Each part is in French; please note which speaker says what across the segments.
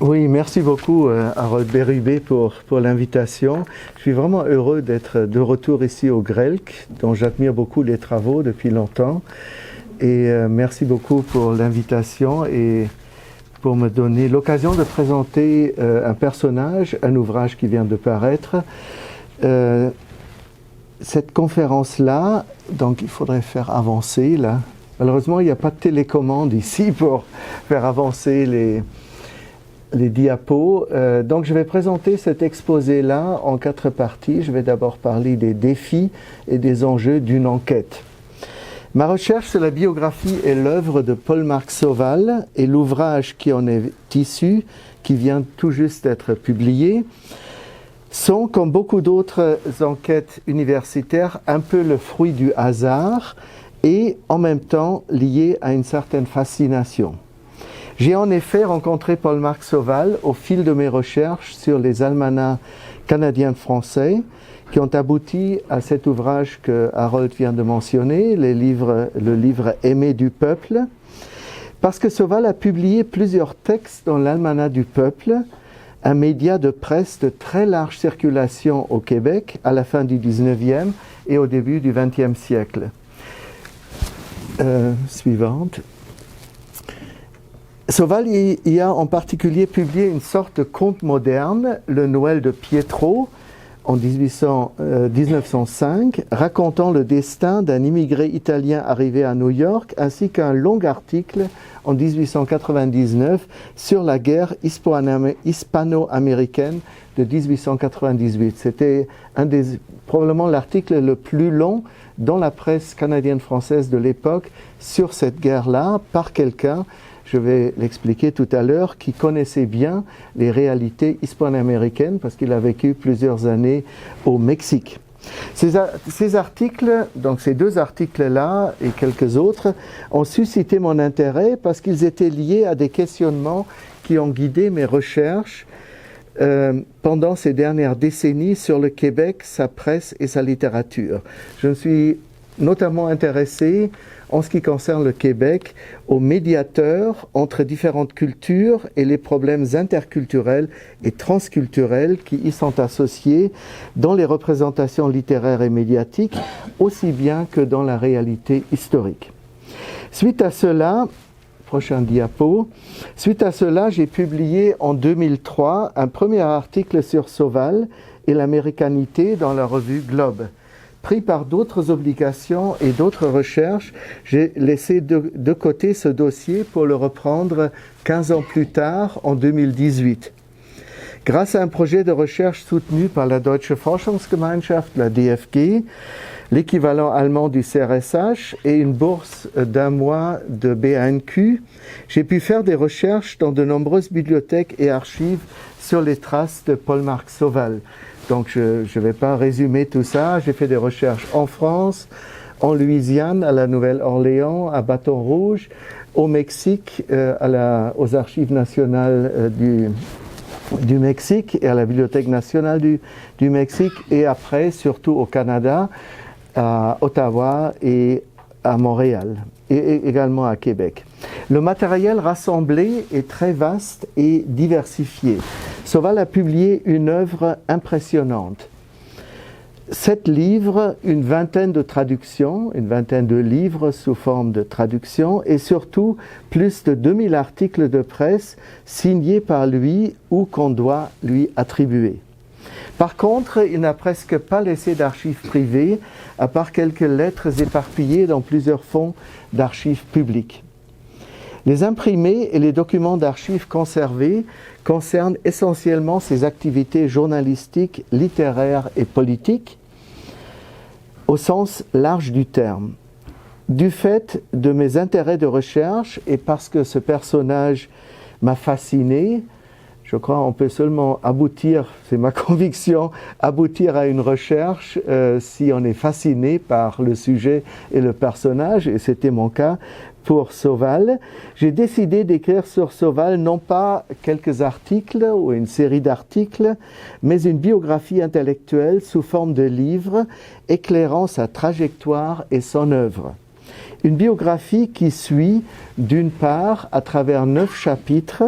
Speaker 1: Oui, merci beaucoup Harold Bérubé pour l'invitation. Je suis vraiment heureux d'être de retour ici au GRELC, dont j'admire beaucoup les travaux depuis longtemps. Et merci beaucoup pour l'invitation et pour me donner l'occasion de présenter un personnage, un ouvrage qui vient de paraître. Cette conférence-là, donc il faudrait faire avancer là. Malheureusement, il n'y a pas de télécommande ici pour faire avancer les diapos. Donc je vais présenter cet exposé-là en 4 parties. Je vais d'abord parler des défis et des enjeux d'une enquête. Ma recherche sur la biographie et l'œuvre de Paul-Marc Sauval et l'ouvrage qui en est issu, qui vient tout juste d'être publié, sont, comme beaucoup d'autres enquêtes universitaires, un peu le fruit du hasard et en même temps liés à une certaine fascination. J'ai en effet rencontré Paul-Marc Sauval au fil de mes recherches sur les almanachs canadiens-français qui ont abouti à cet ouvrage que Harold vient de mentionner, le livre Aimé du peuple, parce que Sauval a publié plusieurs textes dans l'Almanach du peuple, un média de presse de très large circulation au Québec à la fin du 19e et au début du 20e siècle. Suivante. Sauval y a en particulier publié une sorte de conte moderne, le Noël de Pietro, en 1905, racontant le destin d'un immigré italien arrivé à New York, ainsi qu'un long article en 1899 sur la guerre hispano-américaine de 1898. C'était probablement l'article le plus long dans la presse canadienne-française de l'époque sur cette guerre-là, par quelqu'un, je vais l'expliquer tout à l'heure, qui connaissait bien les réalités hispano-américaines parce qu'il a vécu plusieurs années au Mexique. Ces articles, donc ces 2 articles-là et quelques autres, ont suscité mon intérêt parce qu'ils étaient liés à des questionnements qui ont guidé mes recherches pendant ces dernières décennies sur le Québec, sa presse et sa littérature. Je me suis notamment intéressé, en ce qui concerne le Québec, aux médiateurs entre différentes cultures et les problèmes interculturels et transculturels qui y sont associés dans les représentations littéraires et médiatiques, aussi bien que dans la réalité historique. Suite à cela, prochain diapo, j'ai publié en 2003 un premier article sur Sauval et l'américanité dans la revue Globe. Pris par d'autres obligations et d'autres recherches, j'ai laissé de côté ce dossier pour le reprendre 15 ans plus tard, en 2018. Grâce à un projet de recherche soutenu par la Deutsche Forschungsgemeinschaft, la DFG, l'équivalent allemand du CRSH, et une bourse d'1 mois de BANQ, j'ai pu faire des recherches dans de nombreuses bibliothèques et archives sur les traces de Paul-Marc Sauval. Donc je ne vais pas résumer tout ça. J'ai fait des recherches en France, en Louisiane, à la Nouvelle-Orléans, à Bâton Rouge, au Mexique, aux Archives nationales du Mexique et à la Bibliothèque nationale du Mexique, et après, surtout au Canada, à Ottawa et à Montréal, et également à Québec. Le matériel rassemblé est très vaste et diversifié. Sauval a publié une œuvre impressionnante. 7 livres, une vingtaine de traductions, une vingtaine de livres sous forme de traduction, et surtout plus de 2000 articles de presse signés par lui ou qu'on doit lui attribuer. Par contre, il n'a presque pas laissé d'archives privées, à part quelques lettres éparpillées dans plusieurs fonds d'archives publiques. Les imprimés et les documents d'archives conservés concernent essentiellement ses activités journalistiques, littéraires et politiques, au sens large du terme. Du fait de mes intérêts de recherche et parce que ce personnage m'a fasciné, je crois qu'on peut seulement aboutir, c'est ma conviction, aboutir à une recherche si on est fasciné par le sujet et le personnage, et c'était mon cas pour Sauval. J'ai décidé d'écrire sur Sauval non pas quelques articles ou une série d'articles, mais une biographie intellectuelle sous forme de livre éclairant sa trajectoire et son œuvre. Une biographie qui suit, d'une part, à travers 9 chapitres,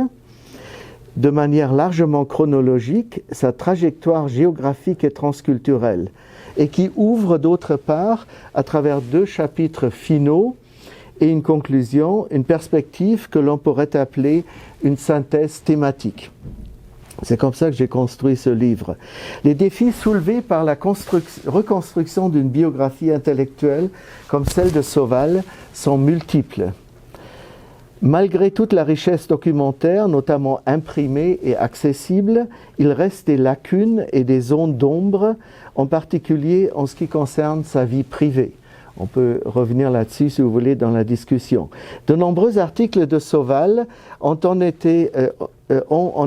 Speaker 1: de manière largement chronologique sa trajectoire géographique et transculturelle, et qui ouvre d'autre part, à travers 2 chapitres finaux et une conclusion, une perspective que l'on pourrait appeler une synthèse thématique. C'est comme ça que j'ai construit ce livre. Les défis soulevés par la reconstruction d'une biographie intellectuelle comme celle de Sauval sont multiples. Malgré toute la richesse documentaire, notamment imprimée et accessible, il reste des lacunes et des zones d'ombre, en particulier en ce qui concerne sa vie privée. On peut revenir là-dessus si vous voulez dans la discussion. De nombreux articles de Sauval ont en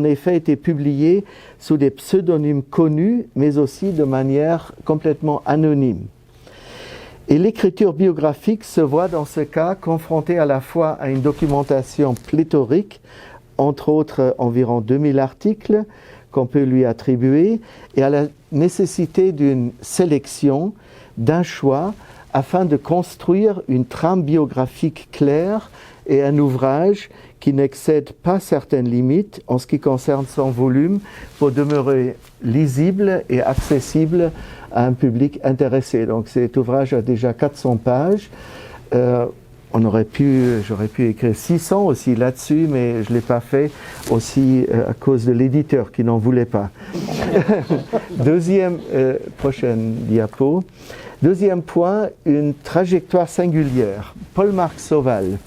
Speaker 1: effet été publiés sous des pseudonymes connus, mais aussi de manière complètement anonyme. Et l'écriture biographique se voit dans ce cas confrontée à la fois à une documentation pléthorique, entre autres environ 2000 articles qu'on peut lui attribuer, et à la nécessité d'une sélection, d'un choix, afin de construire une trame biographique claire et un ouvrage qui n'excède pas certaines limites en ce qui concerne son volume pour demeurer lisible et accessible à un public intéressé. Donc cet ouvrage a déjà 400 pages. J'aurais pu écrire 600 aussi là-dessus, mais je ne l'ai pas fait aussi à cause de l'éditeur qui n'en voulait pas. Prochaine diapo. Deuxième point, une trajectoire singulière. Paul-Marc Sauval,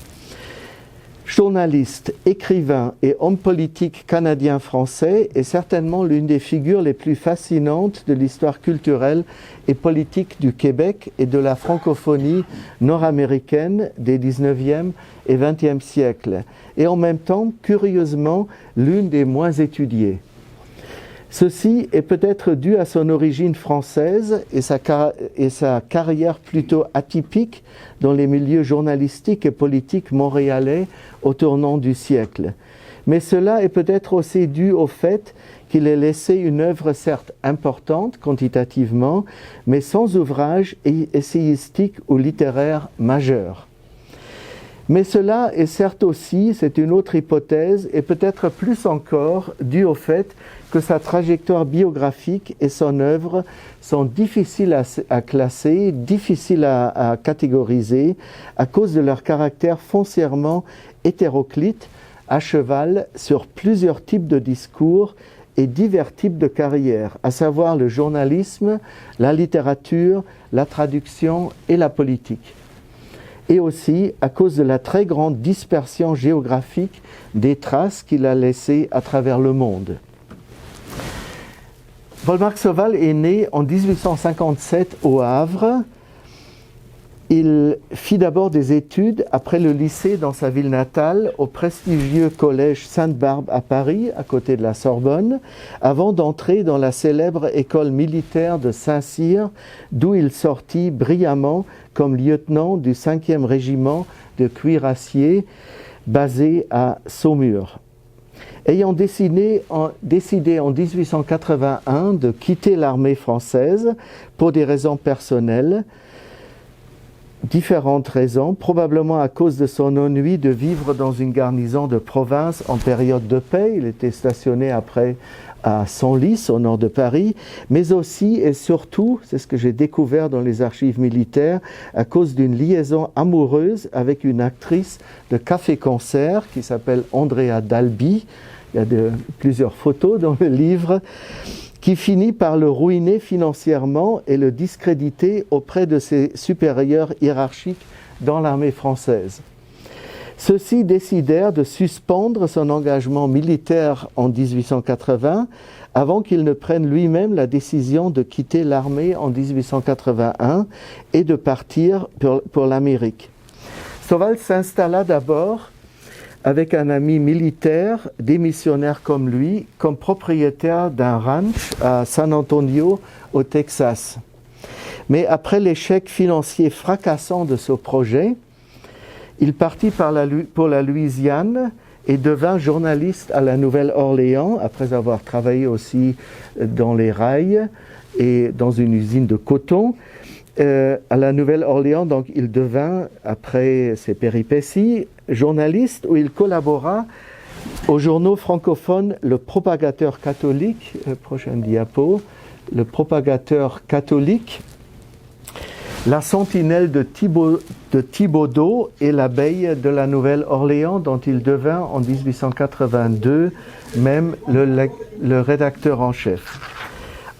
Speaker 1: journaliste, écrivain et homme politique canadien-français, est certainement l'une des figures les plus fascinantes de l'histoire culturelle et politique du Québec et de la francophonie nord-américaine des 19e et 20e siècles, et en même temps, curieusement, l'une des moins étudiées. Ceci est peut-être dû à son origine française et sa carrière plutôt atypique dans les milieux journalistiques et politiques montréalais au tournant du siècle. Mais cela est peut-être aussi dû au fait qu'il ait laissé une œuvre certes importante quantitativement, mais sans ouvrage essayistique ou littéraire majeur. Mais cela est certes aussi, c'est une autre hypothèse, et peut-être plus encore dû au fait que sa trajectoire biographique et son œuvre sont difficiles à classer, difficiles à catégoriser, à cause de leur caractère foncièrement hétéroclite, à cheval sur plusieurs types de discours et divers types de carrières, à savoir le journalisme, la littérature, la traduction et la politique. Et aussi à cause de la très grande dispersion géographique des traces qu'il a laissées à travers le monde. Paul-Marc Sauval est né en 1857 au Havre. Il fit d'abord des études après le lycée dans sa ville natale au prestigieux collège Sainte-Barbe à Paris, à côté de la Sorbonne, avant d'entrer dans la célèbre école militaire de Saint-Cyr, d'où il sortit brillamment comme lieutenant du 5e régiment de cuirassiers basé à Saumur. Ayant décidé en 1881 de quitter l'armée française pour des raisons personnelles, différentes raisons, probablement à cause de son ennui de vivre dans une garnison de province en période de paix. Il était stationné après à Senlis, au nord de Paris, mais aussi et surtout, c'est ce que j'ai découvert dans les archives militaires, à cause d'une liaison amoureuse avec une actrice de café-concert qui s'appelle Andrea Dalby. Il y a plusieurs photos dans le livre, qui finit par le ruiner financièrement et le discréditer auprès de ses supérieurs hiérarchiques dans l'armée française. Ceux-ci décidèrent de suspendre son engagement militaire en 1880 avant qu'il ne prenne lui-même la décision de quitter l'armée en 1881 et de partir pour l'Amérique. Sauval s'installa d'abord avec un ami militaire, démissionnaire comme lui, comme propriétaire d'un ranch à San Antonio, au Texas. Mais après l'échec financier fracassant de ce projet, il partit pour la Louisiane et devint journaliste à la Nouvelle-Orléans, après avoir travaillé aussi dans les rails et dans une usine de coton. À la Nouvelle-Orléans, donc, il devint, après ses péripéties, journaliste où il collabora Aux journaux francophones, le propagateur catholique, prochaine diapo, le propagateur catholique, la sentinelle de Thibaudot et l'abeille de la Nouvelle-Orléans, dont il devint en 1882 même le rédacteur en chef.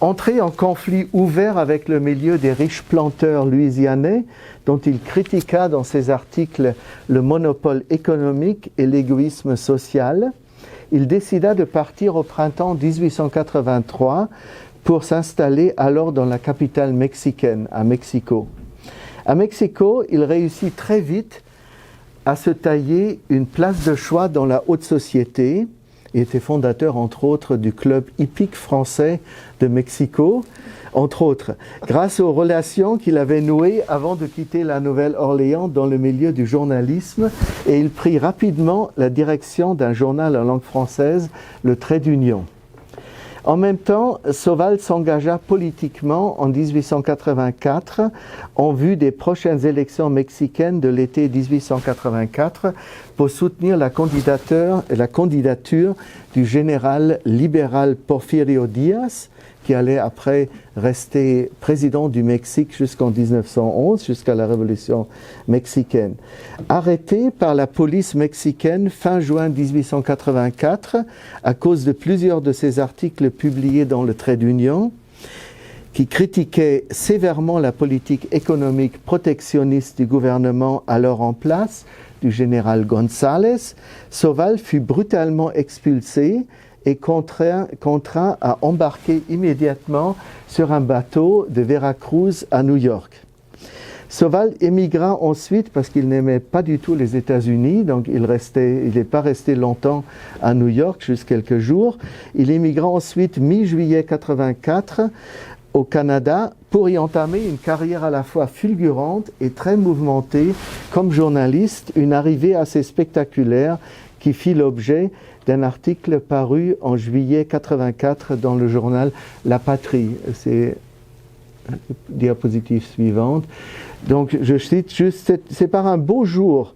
Speaker 1: Entré en conflit ouvert avec le milieu des riches planteurs louisianais, dont il critiqua dans ses articles le monopole économique et l'égoïsme social, il décida de partir au printemps 1883 pour s'installer alors dans la capitale mexicaine, à Mexico. À Mexico, il réussit très vite à se tailler une place de choix dans la haute société. Il était fondateur, entre autres, du club hippique français de Mexico, entre autres, grâce aux relations qu'il avait nouées avant de quitter la Nouvelle-Orléans dans le milieu du journalisme, et il prit rapidement la direction d'un journal en langue française, le Trait d'Union. En même temps, Sauval s'engagea politiquement en 1884 en vue des prochaines élections mexicaines de l'été 1884 pour soutenir la candidature du général libéral Porfirio Díaz, qui allait après rester président du Mexique jusqu'en 1911, jusqu'à la Révolution mexicaine. Arrêté par la police mexicaine fin juin 1884 à cause de plusieurs de ses articles publiés dans le Trait d'Union, qui critiquaient sévèrement la politique économique protectionniste du gouvernement alors en place, du général González, Sauval fut brutalement expulsé et contraint à embarquer immédiatement sur un bateau de Veracruz à New York. Sauval émigra ensuite parce qu'il n'aimait pas du tout les États-Unis, donc il n'est pas resté longtemps à New York, juste quelques jours. Il émigra ensuite mi-juillet 84 au Canada pour y entamer une carrière à la fois fulgurante et très mouvementée comme journaliste, une arrivée assez spectaculaire qui fit l'objet d'un article paru en juillet 84 dans le journal La Patrie. C'est la diapositive suivante. Donc je cite juste, c'est par un beau jour,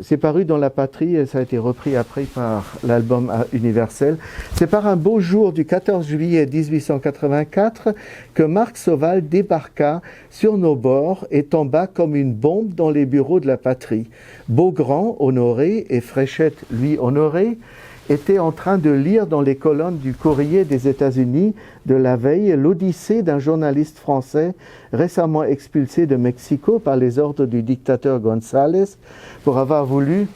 Speaker 1: c'est paru dans La Patrie et ça a été repris après par l'album Universel. C'est par un beau jour du 14 juillet 1884 que Marc Sauval débarqua sur nos bords et tomba comme une bombe dans les bureaux de La Patrie. Beaugrand, Honoré, et Fréchette, lui honoré, étaient en train de lire dans les colonnes du Courrier des États-Unis de la veille l'odyssée d'un journaliste français récemment expulsé de Mexico par les ordres du dictateur González pour avoir voulu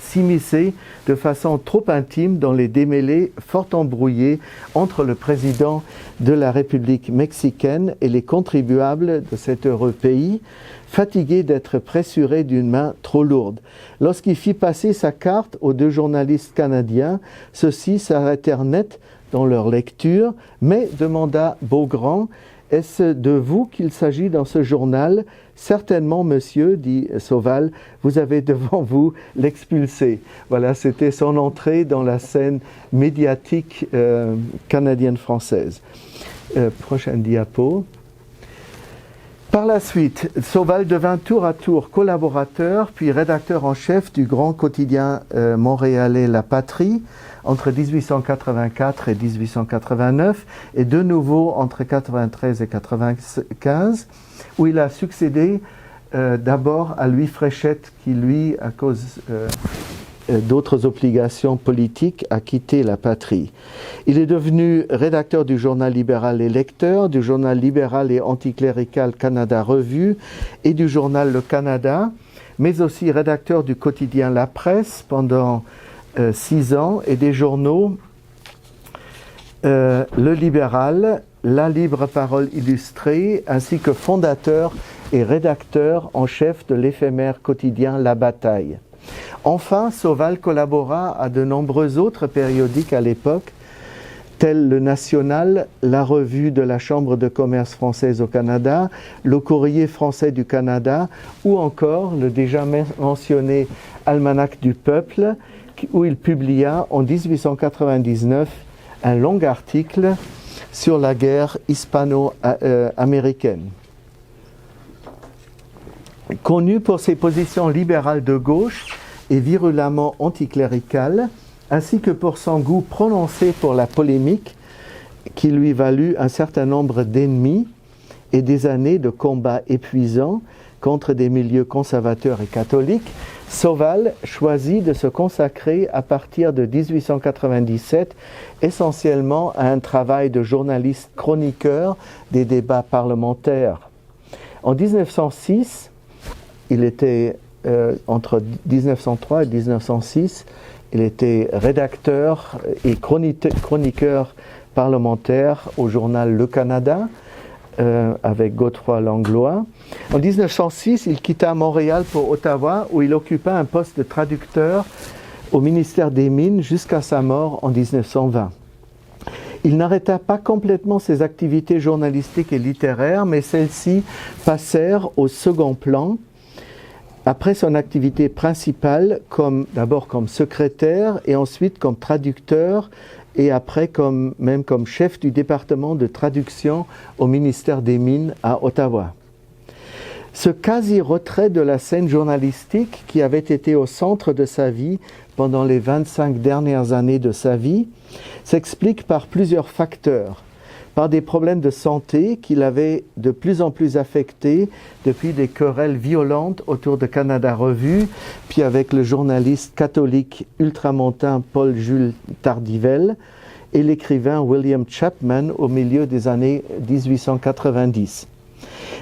Speaker 1: s'immiscer de façon trop intime dans les démêlés fort embrouillés entre le président de la République mexicaine et les contribuables de cet heureux pays, fatigué d'être pressuré d'une main trop lourde. Lorsqu'il fit passer sa carte aux deux journalistes canadiens, ceux-ci s'arrêtèrent net dans leur lecture, mais demanda Beaugrand, « Est-ce de vous qu'il s'agit dans ce journal ?»« Certainement, monsieur, dit Sauval, vous avez devant vous l'expulsé. » Voilà, c'était son entrée dans la scène médiatique canadienne-française. Prochaine diapo. Par la suite, Sauval devint tour à tour collaborateur, puis rédacteur en chef du grand quotidien montréalais La Patrie entre 1884 et 1889, et de nouveau entre 1993 et 1995, où il a succédé d'abord à Louis Fréchette, qui lui, à cause d'autres obligations politiques, a quitté La Patrie. Il est devenu rédacteur du journal libéral et lecteur, du journal libéral et anticlérical Canada Revue et du journal Le Canada, mais aussi rédacteur du quotidien La Presse pendant 6 ans et des journaux Le Libéral, La Libre Parole Illustrée, ainsi que fondateur et rédacteur en chef de l'éphémère quotidien La Bataille. Enfin, Sauval collabora à de nombreux autres périodiques à l'époque, tels le National, la Revue de la Chambre de commerce française au Canada, le Courrier français du Canada, ou encore le déjà mentionné Almanach du Peuple, où il publia en 1899 un long article sur la guerre hispano-américaine. Connu pour ses positions libérales de gauche et virulemment anticlérical, ainsi que pour son goût prononcé pour la polémique, qui lui valut un certain nombre d'ennemis et des années de combats épuisants contre des milieux conservateurs et catholiques, Sauval choisit de se consacrer à partir de 1897 essentiellement à un travail de journaliste chroniqueur des débats parlementaires. En 1906, il était entre 1903 et 1906, il était rédacteur et chroniqueur parlementaire au journal Le Canada, avec Godefroy Langlois. En 1906, il quitta Montréal pour Ottawa, où il occupa un poste de traducteur au ministère des Mines jusqu'à sa mort en 1920. Il n'arrêta pas complètement ses activités journalistiques et littéraires, mais celles-ci passèrent au second plan après son activité principale, d'abord comme secrétaire et ensuite comme traducteur, et après même comme chef du département de traduction au ministère des Mines à Ottawa. Ce quasi-retrait de la scène journalistique qui avait été au centre de sa vie pendant les 25 dernières années de sa vie s'explique par plusieurs facteurs. Par des problèmes de santé qui l'avaient de plus en plus affecté depuis des querelles violentes autour de Canada Revue, puis avec le journaliste catholique ultramontain Paul-Jules Tardivelle et l'écrivain William Chapman au milieu des années 1890.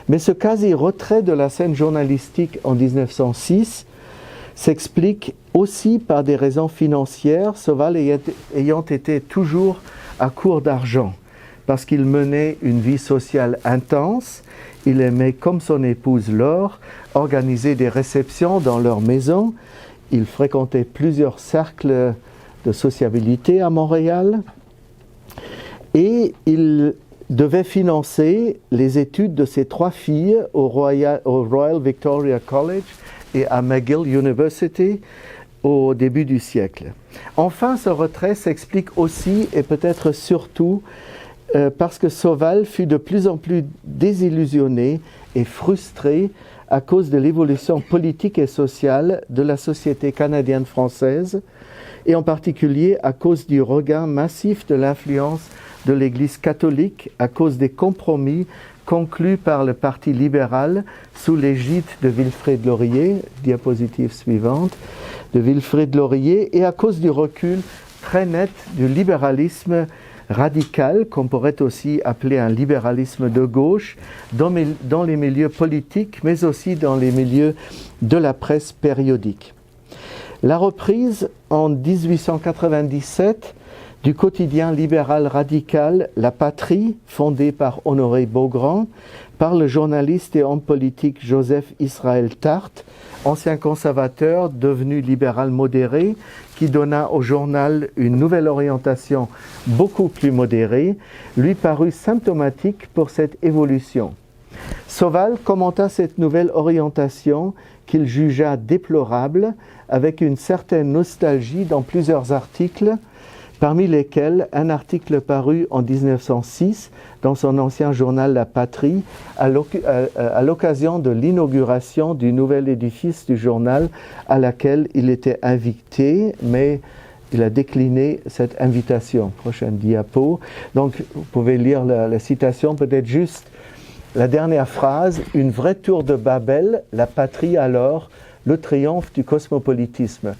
Speaker 1: Mais ce quasi-retrait de la scène journalistique en 1906 s'explique aussi par des raisons financières, Sauval ayant été toujours à court d'argent. Parce qu'il menait une vie sociale intense, il aimait, comme son épouse Laure, organiser des réceptions dans leur maison. Il fréquentait plusieurs cercles de sociabilité à Montréal. Et il devait financer les études de ses 3 filles au Royal Victoria College et à McGill University au début du siècle. Enfin, ce retrait s'explique aussi et peut-être surtout parce que Sauval fut de plus en plus désillusionné et frustré à cause de l'évolution politique et sociale de la société canadienne-française, et en particulier à cause du regain massif de l'influence de l'Église catholique à cause des compromis conclus par le Parti libéral sous l'égide de Wilfrid Laurier, diapositive suivante, de Wilfrid Laurier, et à cause du recul très net du libéralisme radical, qu'on pourrait aussi appeler un libéralisme de gauche, dans les milieux politiques, mais aussi dans les milieux de la presse périodique. La reprise en 1897 du quotidien libéral radical La Patrie, fondé par Honoré Beaugrand, par le journaliste et homme politique Joseph Israël Tarte, ancien conservateur devenu libéral modéré, qui donna au journal une nouvelle orientation beaucoup plus modérée, lui parut symptomatique pour cette évolution. Sauval commenta cette nouvelle orientation qu'il jugea déplorable avec une certaine nostalgie dans plusieurs articles, parmi lesquels un article paru en 1906 dans son ancien journal La Patrie à l'occasion de l'inauguration du nouvel édifice du journal à laquelle il était invité, mais il a décliné cette invitation. Prochaine diapo. Donc vous pouvez lire la citation, peut-être juste la dernière phrase. Une vraie tour de Babel, La Patrie alors, le triomphe du cosmopolitisme,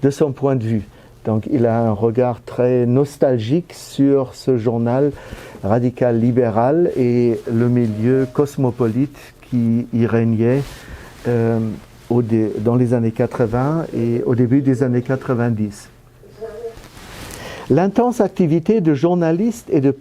Speaker 1: de son point de vue. Donc il a un regard très nostalgique sur ce journal radical libéral et le milieu cosmopolite qui y régnait dans les années 80 et au début des années 90. L'intense activité de journaliste et de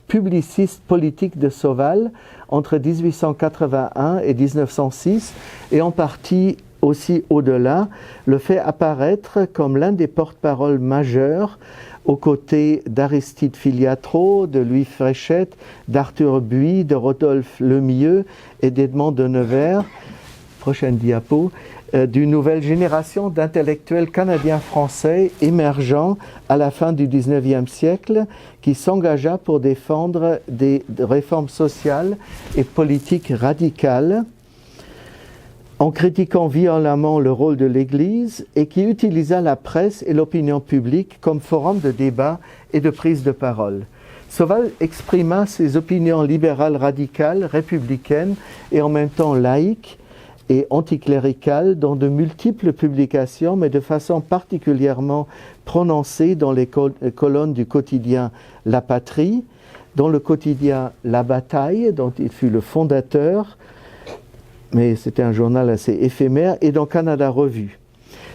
Speaker 1: publiciste politique de Sauval entre 1881 et 1906 et en partie aussi au-delà, le fait apparaître comme l'un des porte-paroles majeurs aux côtés d'Aristide Filiatro, de Louis Fréchette, d'Arthur Buy, de Rodolphe Lemieux et d'Edmond de Nevers, prochaine diapo, d'une nouvelle génération d'intellectuels canadiens-français émergents à la fin du XIXe siècle qui s'engagea pour défendre des réformes sociales et politiques radicales en critiquant violemment le rôle de l'Église et qui utilisa la presse et l'opinion publique comme forum de débat et de prise de parole. Sauval exprima ses opinions libérales radicales, républicaines et en même temps laïques et anticléricales dans de multiples publications, mais de façon particulièrement prononcée dans les colonnes du quotidien La Patrie, dans le quotidien La Bataille, dont il fut le fondateur, mais c'était un journal assez éphémère, et dans Canada Revue.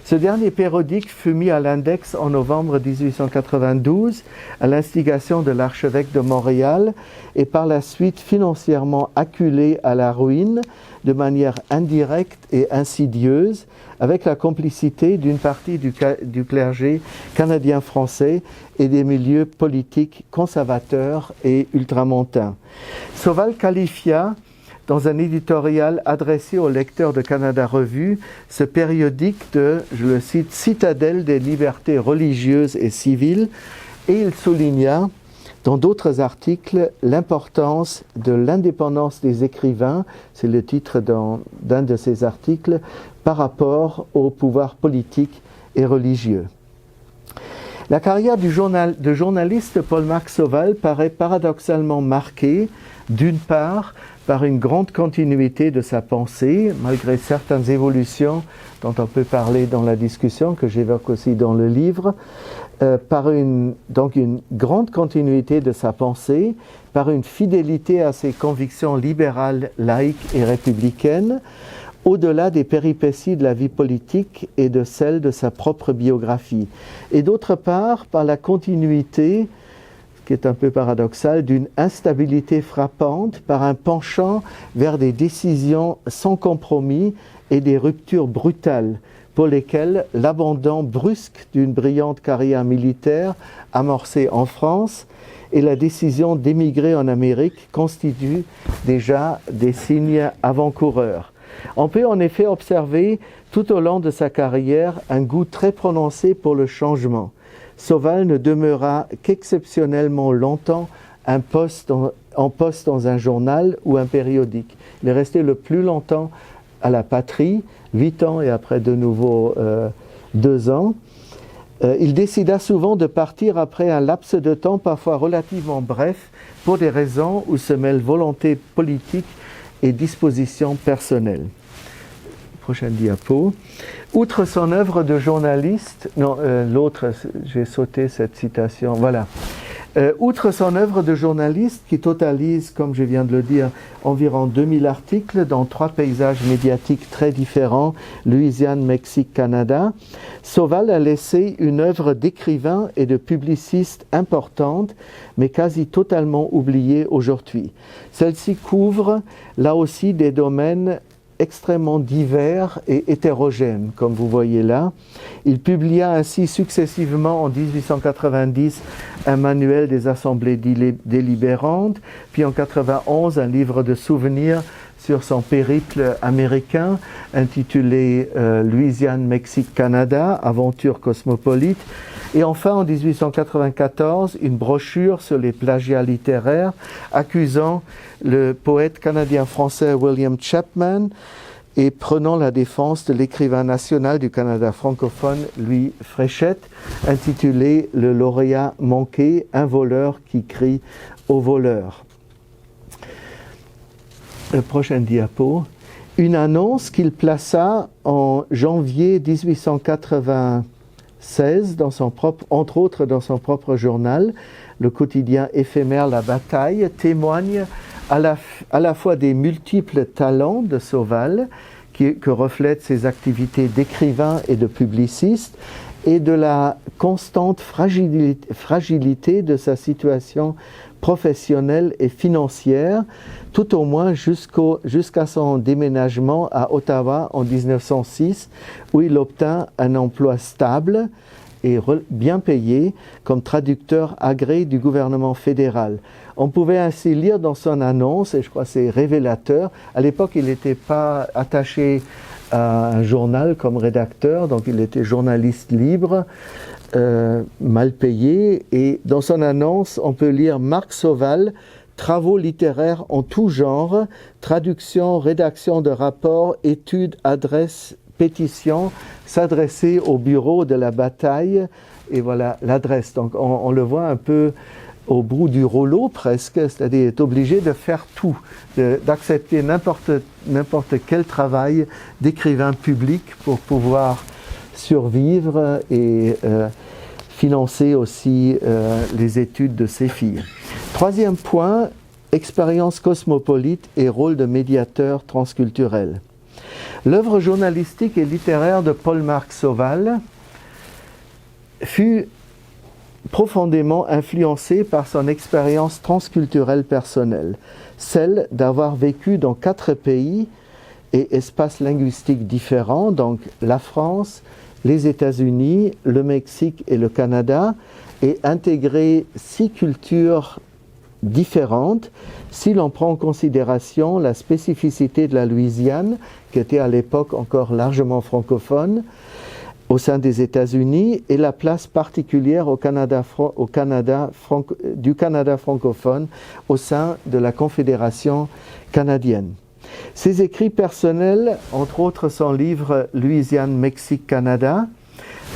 Speaker 1: Ce dernier périodique fut mis à l'index en novembre 1892 à l'instigation de l'archevêque de Montréal et par la suite financièrement acculé à la ruine de manière indirecte et insidieuse avec la complicité d'une partie du clergé canadien-français et des milieux politiques conservateurs et ultramontains. Sauval qualifia dans un éditorial adressé aux lecteurs de Canada Revue, ce périodique de, je le cite, citadelle des libertés religieuses et civiles, et il souligna dans d'autres articles l'importance de l'indépendance des écrivains, c'est le titre d'un de ces articles, par rapport au pouvoir politique et religieux. La carrière de journaliste Paul-Marc Sauval paraît paradoxalement marquée, d'une part, par une grande continuité de sa pensée, malgré certaines évolutions dont on peut parler dans la discussion, que j'évoque aussi dans le livre, donc une grande continuité de sa pensée, par une fidélité à ses convictions libérales, laïques et républicaines, au-delà des péripéties de la vie politique et de celles de sa propre biographie. Et d'autre part, par la continuité, qui est un peu paradoxal, d'une instabilité frappante par un penchant vers des décisions sans compromis et des ruptures brutales pour lesquelles l'abandon brusque d'une brillante carrière militaire amorcée en France et la décision d'émigrer en Amérique constituent déjà des signes avant-coureurs. On peut en effet observer tout au long de sa carrière un goût très prononcé pour le changement. Sauval ne demeura qu'exceptionnellement longtemps en poste dans un journal ou un périodique. Il est resté le plus longtemps à La Patrie, 8 ans et après de nouveau 2 ans. Il décida souvent de partir après un laps de temps parfois relativement bref pour des raisons où se mêlent volonté politique et dispositions personnelles. Prochaine diapo. Outre son œuvre de journaliste, l'autre, j'ai sauté cette citation, voilà. Outre son œuvre de journaliste qui totalise, comme je viens de le dire, environ 2000 articles dans 3 paysages médiatiques très différents, Louisiane, Mexique, Canada, Sauval a laissé une œuvre d'écrivain et de publiciste importante, mais quasi totalement oubliée aujourd'hui. Celle-ci couvre là aussi des domaines extrêmement divers et hétérogènes, comme vous voyez là. Il publia ainsi successivement en 1890 un manuel des assemblées délibérantes, puis en 1991 un livre de souvenirs sur son périple américain intitulé Louisiane, Mexique, Canada, aventure cosmopolite. Et enfin, en 1894, une brochure sur les plagiats littéraires accusant le poète canadien-français William Chapman et prenant la défense de l'écrivain national du Canada francophone Louis Fréchette, intitulée « Le lauréat manqué, un voleur qui crie au voleur ». Prochaine diapo. Une annonce qu'il plaça en janvier 1896, entre autres dans son propre journal, le quotidien éphémère La Bataille, témoigne à la fois des multiples talents de Sauval, que reflètent ses activités d'écrivain et de publiciste, et de la constante fragilité de sa situation professionnelle et financière, tout au moins jusqu'à son déménagement à Ottawa en 1906, où il obtint un emploi stable et bien payé comme traducteur agréé du gouvernement fédéral. On pouvait ainsi lire dans son annonce, et je crois que c'est révélateur, à l'époque il n'était pas attaché à un journal comme rédacteur, donc il était journaliste libre, mal payé, et dans son annonce on peut lire Marc Sauval, travaux littéraires en tout genre, traduction, rédaction de rapports, études, adresses, pétitions, s'adresser au bureau de la bataille, et voilà l'adresse. Donc on le voit un peu au bout du rouleau presque, c'est-à-dire est obligé de faire tout, d'accepter n'importe quel travail d'écrivain public pour pouvoir survivre et financer aussi les études de ses filles. Troisième point, expérience cosmopolite et rôle de médiateur transculturel. L'œuvre journalistique et littéraire de Paul-Marc Sauval fut profondément influencée par son expérience transculturelle personnelle, celle d'avoir vécu dans 4 pays et espaces linguistiques différents, donc la France, les États-Unis, le Mexique et le Canada, et intégrer 6 cultures différentes si l'on prend en considération la spécificité de la Louisiane, qui était à l'époque encore largement francophone, au sein des États-Unis, et la place particulière du Canada francophone au sein de la Confédération canadienne. Ses écrits personnels, entre autres son livre Louisiane, Mexique, Canada,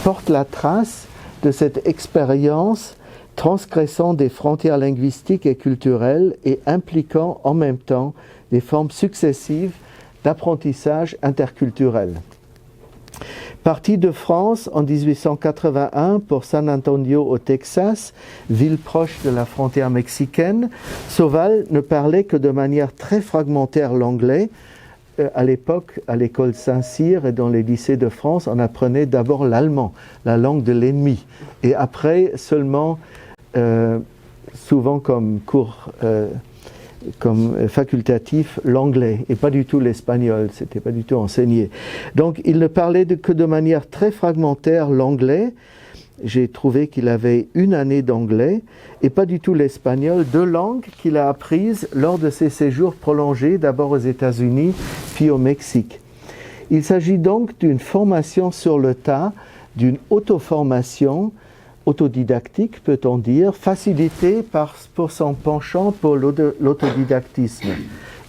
Speaker 1: portent la trace de cette expérience transgressant des frontières linguistiques et culturelles et impliquant en même temps des formes successives d'apprentissage interculturel. Parti de France en 1881 pour San Antonio au Texas, ville proche de la frontière mexicaine, Sauval ne parlait que de manière très fragmentaire l'anglais. À l'époque, à l'école Saint-Cyr et dans les lycées de France, on apprenait d'abord l'allemand, la langue de l'ennemi, et après seulement, souvent comme cours comme facultatif, l'anglais, et pas du tout l'espagnol, c'était pas du tout enseigné. Donc il ne parlait que de manière très fragmentaire l'anglais. J'ai trouvé qu'il avait 1 année d'anglais et pas du tout l'espagnol, 2 langues qu'il a apprises lors de ses séjours prolongés, d'abord aux États-Unis, puis au Mexique. Il s'agit donc d'une formation sur le tas, d'une auto-formation, autodidactique peut-on dire, facilitée pour son penchant pour l'autodidactisme.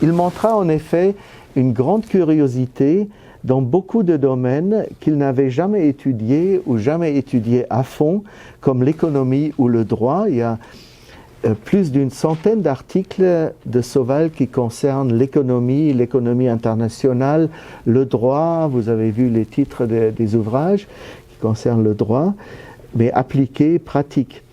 Speaker 1: Il montra en effet une grande curiosité dans beaucoup de domaines qu'il n'avait jamais étudiés ou jamais étudiés à fond, comme l'économie ou le droit. Il y a plus d'une centaine d'articles de Sauval qui concernent l'économie internationale, le droit. Vous avez vu les titres des ouvrages qui concernent le droit, mais appliqués, pratiques.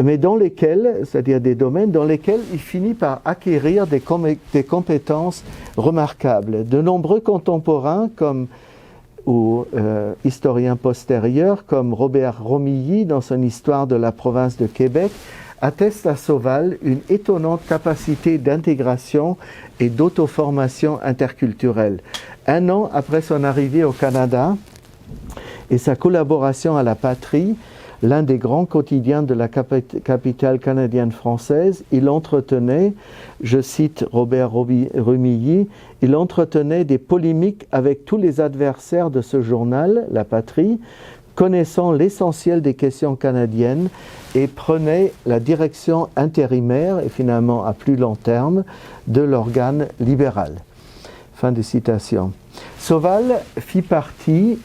Speaker 1: Mais dans lesquels, c'est-à-dire des domaines dans lesquels il finit par acquérir des compétences remarquables. De nombreux contemporains ou historiens postérieurs, comme Robert Romilly dans son Histoire de la province de Québec, attestent à Sauval une étonnante capacité d'intégration et d'auto-formation interculturelle. 1 an après son arrivée au Canada et sa collaboration à La Patrie, l'un des grands quotidiens de la capitale canadienne française, il entretenait, je cite Robert Romilly, il entretenait des polémiques avec tous les adversaires de ce journal, La Patrie, connaissant l'essentiel des questions canadiennes et prenait la direction intérimaire et finalement à plus long terme de l'organe libéral. Fin de citation. Sauval fit partie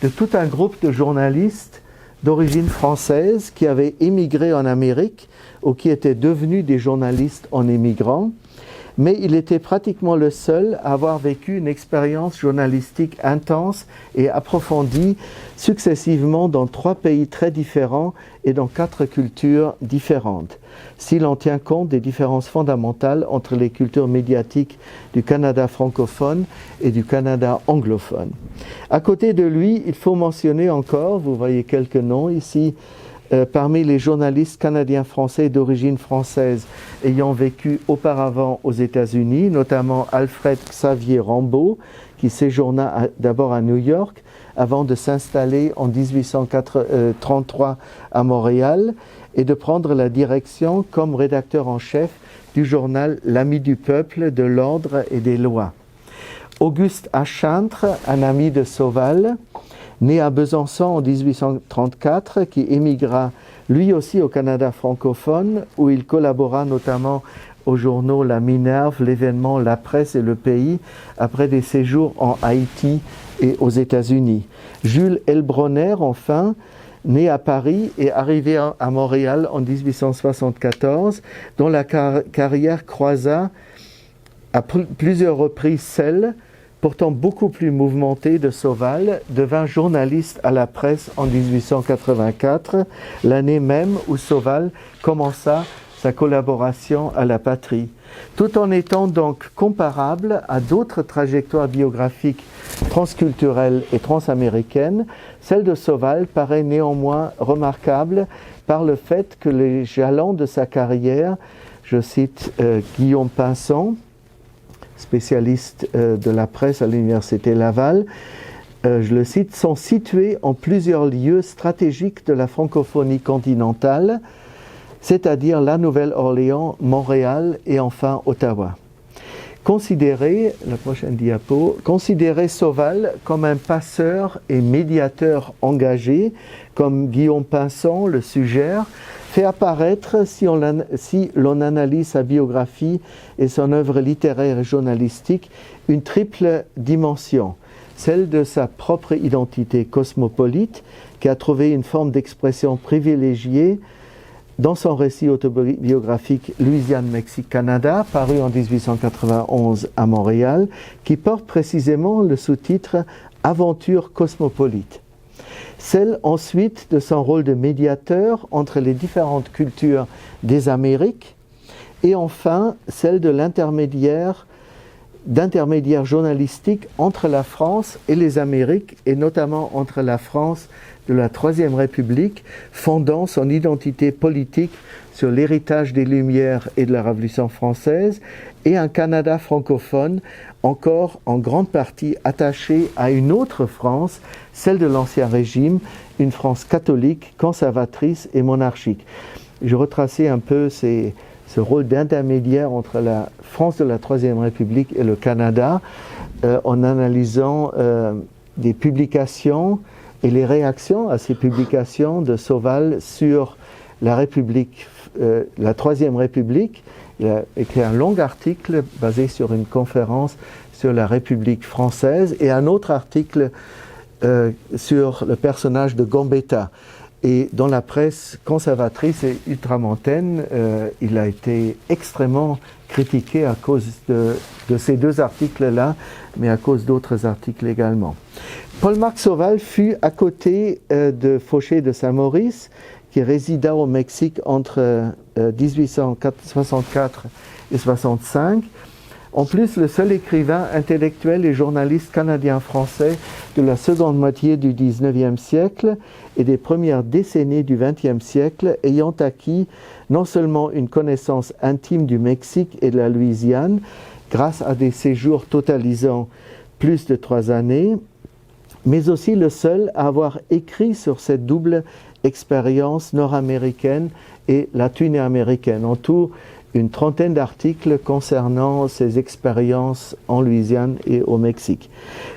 Speaker 1: de tout un groupe de journalistes d'origine française qui avaient émigré en Amérique ou qui étaient devenus des journalistes en émigrant, mais il était pratiquement le seul à avoir vécu une expérience journalistique intense et approfondie successivement dans 3 pays très différents et dans 4 cultures différentes, si l'on tient compte des différences fondamentales entre les cultures médiatiques du Canada francophone et du Canada anglophone. À côté de lui, il faut mentionner encore, vous voyez quelques noms ici, parmi les journalistes canadiens-français d'origine française ayant vécu auparavant aux États-Unis, notamment Alfred Xavier Rambaud, qui séjourna d'abord à New York avant de s'installer en 1833 à Montréal et de prendre la direction comme rédacteur en chef du journal L'Ami du Peuple, de l'Ordre et des Lois. Auguste Achantre, un ami de Sauval, né à Besançon en 1834, qui émigra lui aussi au Canada francophone, où il collabora notamment aux journaux La Minerve, L'Événement, La Presse et Le Pays, après des séjours en Haïti et aux États-Unis. Jules Elbronner, enfin, né à Paris et arrivé à Montréal en 1874, dont la carrière croisa à plusieurs reprises celle, pourtant beaucoup plus mouvementée, de Sauval, devint journaliste à la presse en 1884, l'année même où Sauval commença sa collaboration à La Patrie, tout en étant donc comparable à d'autres trajectoires biographiques transculturelles et transaméricaines. Celle de Sauval paraît néanmoins remarquable par le fait que les jalons de sa carrière, je cite Guillaume Pinson, spécialiste de la presse à l'Université Laval, je le cite, sont situés en plusieurs lieux stratégiques de la francophonie continentale, c'est-à-dire la Nouvelle-Orléans, Montréal et enfin Ottawa. Considérez Sauval comme un passeur et médiateur engagé, comme Guillaume Pinson le suggère, fait apparaître, si l'on analyse sa biographie et son œuvre littéraire et journalistique, une triple dimension, celle de sa propre identité cosmopolite, qui a trouvé une forme d'expression privilégiée dans son récit autobiographique Louisiane, Mexique, Canada, paru en 1891 à Montréal, qui porte précisément le sous-titre Aventure cosmopolite. Celle ensuite de son rôle de médiateur entre les différentes cultures des Amériques, et enfin celle de d'intermédiaire journalistique entre la France et les Amériques, et notamment entre la France de la Troisième République, fondant son identité politique sur l'héritage des Lumières et de la Révolution française, et un Canada francophone encore en grande partie attaché à une autre France, celle de l'Ancien Régime, une France catholique, conservatrice et monarchique. Je retraçais un peu ce rôle d'intermédiaire entre la France de la Troisième République et le Canada, en analysant des publications et les réactions à ces publications de Sauval sur la République, la Troisième République. Il a écrit un long article basé sur une conférence sur la République française et un autre article sur le personnage de Gambetta. Et dans la presse conservatrice et ultramontaine, il a été extrêmement critiqué à cause de ces deux articles-là, mais à cause d'autres articles également. Paul-Marc Sauval fut à côté de Fauché de Saint-Maurice, qui résida au Mexique entre 1864 et 1865. En plus, le seul écrivain, intellectuel et journaliste canadien-français de la seconde moitié du XIXe siècle et des premières décennies du XXe siècle, ayant acquis non seulement une connaissance intime du Mexique et de la Louisiane, grâce à des séjours totalisant plus de 3 années, mais aussi le seul à avoir écrit sur cette double expérience nord-américaine et latino-américaine. En tout, une trentaine d'articles concernant ses expériences en Louisiane et au Mexique.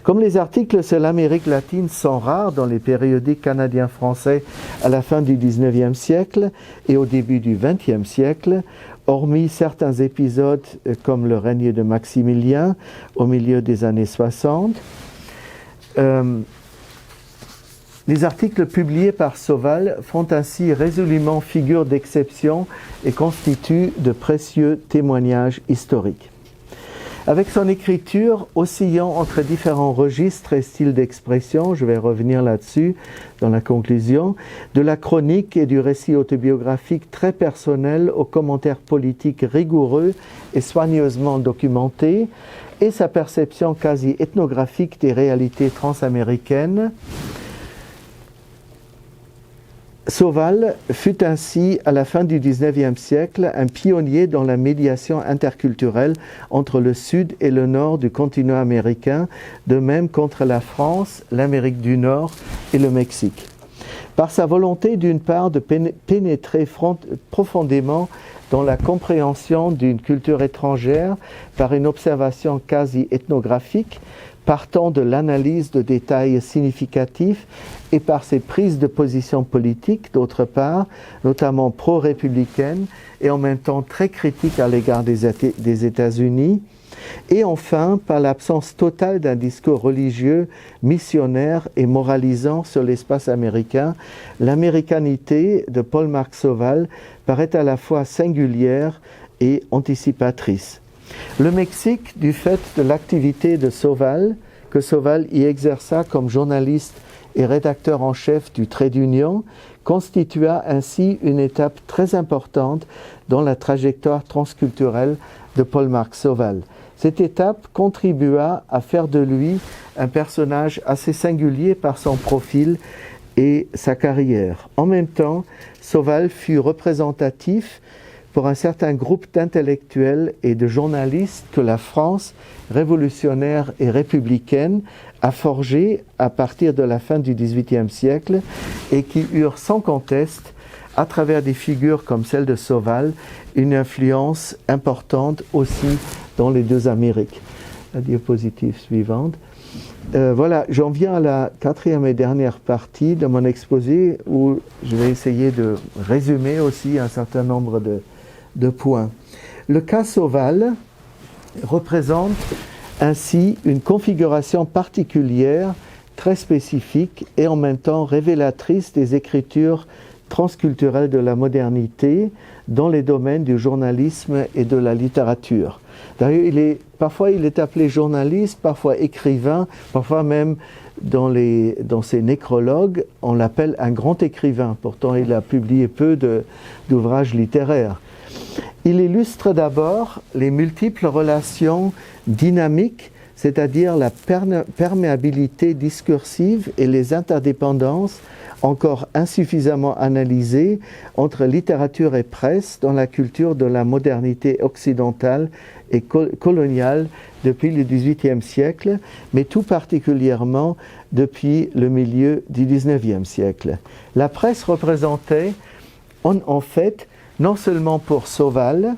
Speaker 1: Comme les articles sur l'Amérique latine sont rares dans les périodiques canadiens-français à la fin du XIXe siècle et au début du XXe siècle, hormis certains épisodes comme le règne de Maximilien au milieu des années 60, les articles publiés par Sauval font ainsi résolument figure d'exception et constituent de précieux témoignages historiques. Avec son écriture oscillant entre différents registres et styles d'expression, je vais revenir là-dessus dans la conclusion, de la chronique et du récit autobiographique très personnel aux commentaires politiques rigoureux et soigneusement documentés, et sa perception quasi ethnographique des réalités transaméricaines, Sauval fut ainsi, à la fin du XIXe siècle, un pionnier dans la médiation interculturelle entre le sud et le nord du continent américain, de même qu'entre la France, l'Amérique du Nord et le Mexique. Par sa volonté, d'une part, de pénétrer profondément dans la compréhension d'une culture étrangère par une observation quasi ethnographique, partant de l'analyse de détails significatifs et par ses prises de position politiques, d'autre part, notamment pro-républicaines et en même temps très critiques à l'égard des États-Unis, et enfin par l'absence totale d'un discours religieux, missionnaire et moralisant sur l'espace américain. L'américanité de Paul-Marc Sauval paraît à la fois singulière et anticipatrice. Le Mexique, du fait de l'activité de Sauval, que Sauval y exerça comme journaliste et rédacteur en chef du Trait d'Union, constitua ainsi une étape très importante dans la trajectoire transculturelle de Paul-Marc Sauval. Cette étape contribua à faire de lui un personnage assez singulier par son profil et sa carrière. En même temps, Sauval fut représentatif pour un certain groupe d'intellectuels et de journalistes que la France révolutionnaire et républicaine a forgé à partir de la fin du XVIIIe siècle et qui eurent sans conteste, à travers des figures comme celle de Sauval, une influence importante aussi dans les deux Amériques. La diapositive suivante. Voilà, j'en viens à la quatrième et dernière partie de mon exposé où je vais essayer de résumer aussi un certain nombre de points. Le cas Sauval représente ainsi une configuration particulière, très spécifique et en même temps révélatrice des écritures transculturelles de la modernité dans les domaines du journalisme et de la littérature. D'ailleurs, parfois il est appelé journaliste, parfois écrivain, parfois même dans ses nécrologues, on l'appelle un grand écrivain. Pourtant, il a publié peu d'ouvrages littéraires. Il illustre d'abord les multiples relations dynamiques, c'est-à-dire la perméabilité discursive et les interdépendances encore insuffisamment analysées entre littérature et presse dans la culture de la modernité occidentale et coloniale depuis le XVIIIe siècle, mais tout particulièrement depuis le milieu du XIXe siècle. La presse représentait en fait, non seulement pour Sauval,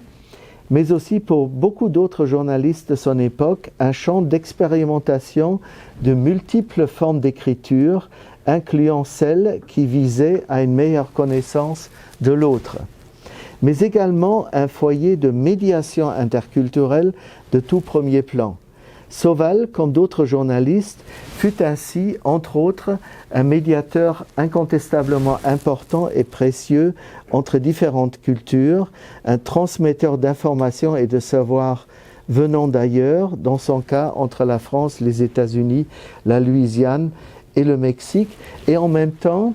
Speaker 1: mais aussi pour beaucoup d'autres journalistes de son époque, un champ d'expérimentation de multiples formes d'écriture, incluant celles qui visaient à une meilleure connaissance de l'autre, mais également un foyer de médiation interculturelle de tout premier plan. Sauval, comme d'autres journalistes, fut ainsi, entre autres, un médiateur incontestablement important et précieux entre différentes cultures, un transmetteur d'informations et de savoirs venant d'ailleurs, dans son cas entre la France, les États-Unis, la Louisiane et le Mexique, et en même temps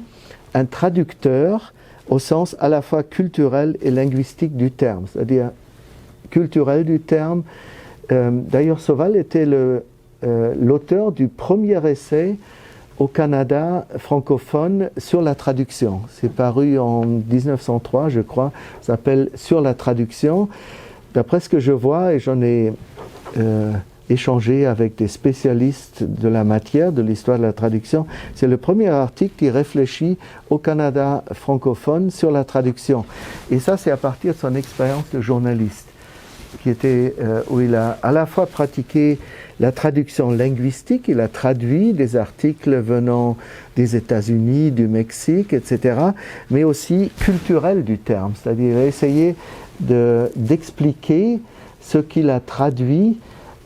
Speaker 1: un traducteur au sens à la fois culturel et linguistique du terme, c'est-à-dire culturel du terme. D'ailleurs, Sauval était l'auteur du premier essai au Canada francophone sur la traduction. C'est paru en 1903, je crois, ça s'appelle « Sur la traduction ». D'après ce que je vois, et j'en ai échangé avec des spécialistes de la matière, de l'histoire de la traduction, c'est le premier article qui réfléchit au Canada francophone sur la traduction. Et ça, c'est à partir de son expérience de journaliste, où il a à la fois pratiqué la traduction linguistique, il a traduit des articles venant des États-Unis, du Mexique, etc., mais aussi culturel du terme, c'est-à-dire il a essayé d'expliquer ce qu'il a traduit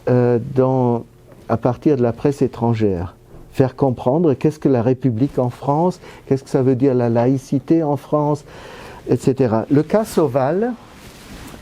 Speaker 1: à partir de la presse étrangère. Faire comprendre qu'est-ce que la République en France, qu'est-ce que ça veut dire la laïcité en France, etc. Le cas Sauval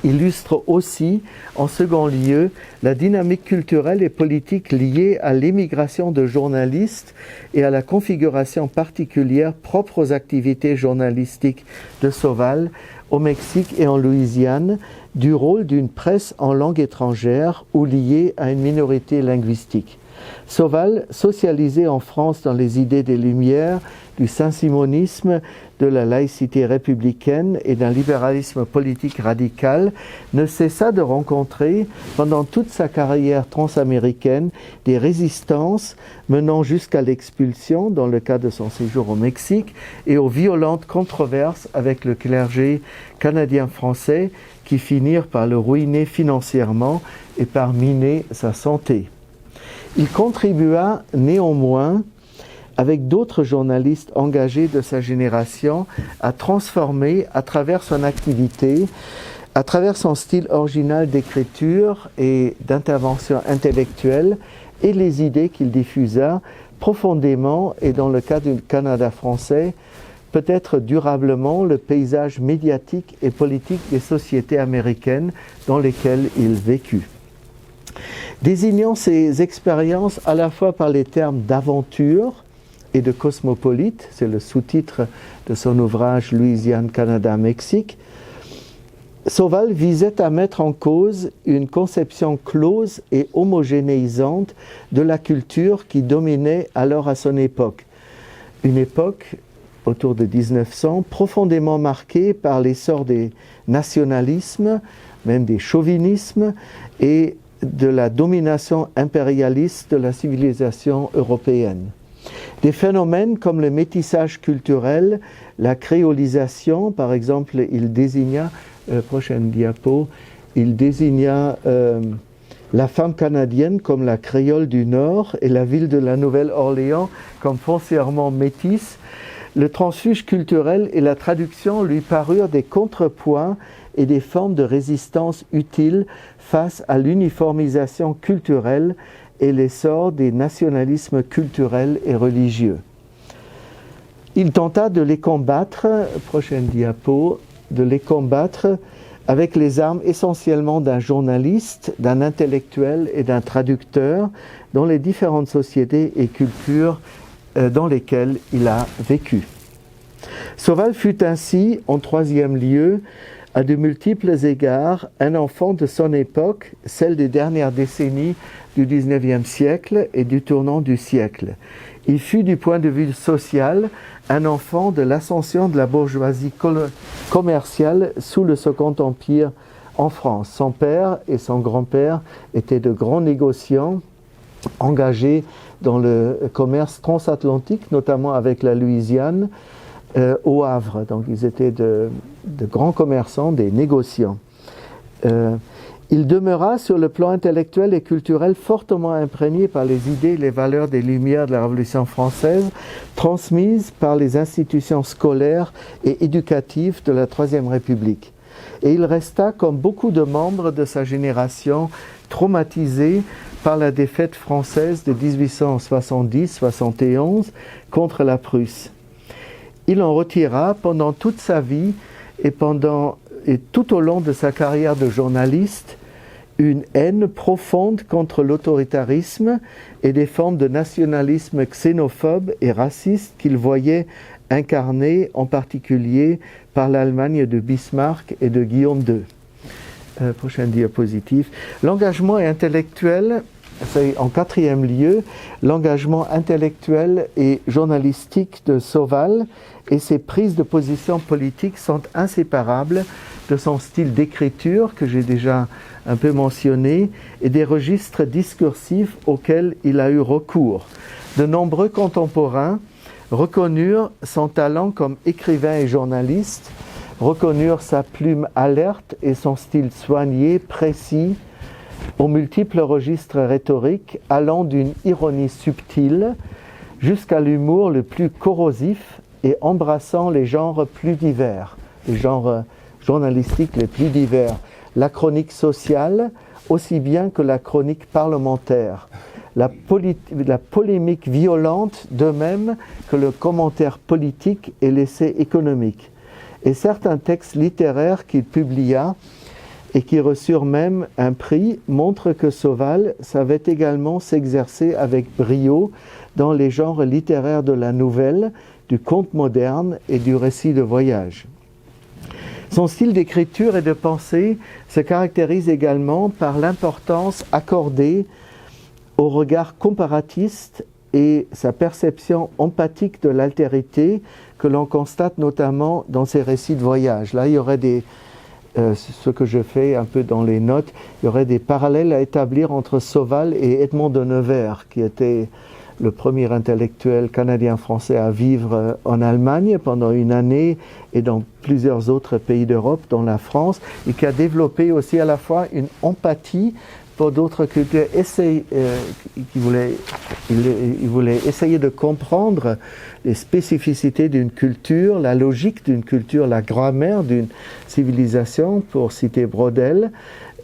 Speaker 1: illustre aussi, en second lieu, la dynamique culturelle et politique liée à l'émigration de journalistes et à la configuration particulière propre aux activités journalistiques de Sauval au Mexique et en Louisiane, du rôle d'une presse en langue étrangère ou liée à une minorité linguistique. Sauval, socialisé en France dans les idées des Lumières, du saint-simonisme, de la laïcité républicaine et d'un libéralisme politique radical, ne cessa de rencontrer, pendant toute sa carrière transaméricaine, des résistances menant jusqu'à l'expulsion, dans le cas de son séjour au Mexique, et aux violentes controverses avec le clergé canadien-français qui finirent par le ruiner financièrement et par miner sa santé. Il contribua néanmoins, avec d'autres journalistes engagés de sa génération, à transformer à travers son activité, à travers son style original d'écriture et d'intervention intellectuelle et les idées qu'il diffusa profondément, et dans le cas du Canada français, peut-être durablement, le paysage médiatique et politique des sociétés américaines dans lesquelles il vécut. Désignant ses expériences à la fois par les termes d'aventure et de cosmopolite, c'est le sous-titre de son ouvrage Louisiane, Canada, Mexique, Sauval visait à mettre en cause une conception close et homogénéisante de la culture qui dominait alors à son époque. Une époque, autour de 1900, profondément marquée par l'essor des nationalismes, même des chauvinismes, et de la domination impérialiste de la civilisation européenne. Des phénomènes comme le métissage culturel, la créolisation, par exemple, il désigna, prochaine diapo, il désigna la femme canadienne comme la créole du Nord et la ville de la Nouvelle-Orléans comme foncièrement métisse. Le transfuge culturel et la traduction lui parurent des contrepoints et des formes de résistance utiles face à l'uniformisation culturelle et l'essor des nationalismes culturels et religieux. Il tenta de les combattre, prochaine diapo, de les combattre avec les armes essentiellement d'un journaliste, d'un intellectuel et d'un traducteur dans les différentes sociétés et cultures dans lesquelles il a vécu. Sauval fut ainsi, en troisième lieu, à de multiples égards, un enfant de son époque, celle des dernières décennies du XIXe siècle et du tournant du siècle. Il fut, du point de vue social, un enfant de l'ascension de la bourgeoisie commerciale sous le Second Empire en France. Son père et son grand-père étaient de grands négociants engagés dans le commerce transatlantique, notamment avec la Louisiane, au Havre. Donc ils étaient de grands commerçants, des négociants. Il demeura sur le plan intellectuel et culturel fortement imprégné par les idées et les valeurs des Lumières de la Révolution française, transmises par les institutions scolaires et éducatives de la Troisième République. Et il resta, comme beaucoup de membres de sa génération, traumatisé par la défaite française de 1870-71 contre la Prusse. Il en retira pendant toute sa vie et tout au long de sa carrière de journaliste une haine profonde contre l'autoritarisme et des formes de nationalisme xénophobe et raciste qu'il voyait incarnées en particulier par l'Allemagne de Bismarck et de Guillaume II. Prochaine diapositive. L'engagement intellectuel, c'est en quatrième lieu, l'engagement intellectuel et journalistique de Sauval et ses prises de position politiques sont inséparables de son style d'écriture que j'ai déjà un peu mentionné et des registres discursifs auxquels il a eu recours. De nombreux contemporains reconnurent son talent comme écrivain et journaliste, reconnurent sa plume alerte et son style soigné, précis, aux multiples registres rhétoriques allant d'une ironie subtile jusqu'à l'humour le plus corrosif et embrassant les genres plus divers, les genres journalistiques les plus divers, la chronique sociale aussi bien que la chronique parlementaire, la polémique violente de même que le commentaire politique et l'essai économique, et certains textes littéraires qu'il publia et qui reçurent même un prix montrent que Sauval savait également s'exercer avec brio dans les genres littéraires de la nouvelle, du conte moderne et du récit de voyage. Son style d'écriture et de pensée se caractérise également par l'importance accordée au regard comparatiste et sa perception empathique de l'altérité que l'on constate notamment dans ses récits de voyage. Là, il y aurait ce que je fais un peu dans les notes, il y aurait des parallèles à établir entre Sauval et Edmond de Nevers, qui était le premier intellectuel canadien-français à vivre en Allemagne pendant une année et dans plusieurs autres pays d'Europe, dont la France, et qui a développé aussi à la fois une empathie pour d'autres cultures, il voulait essayer de comprendre les spécificités d'une culture, la logique d'une culture, la grammaire d'une civilisation, pour citer Braudel,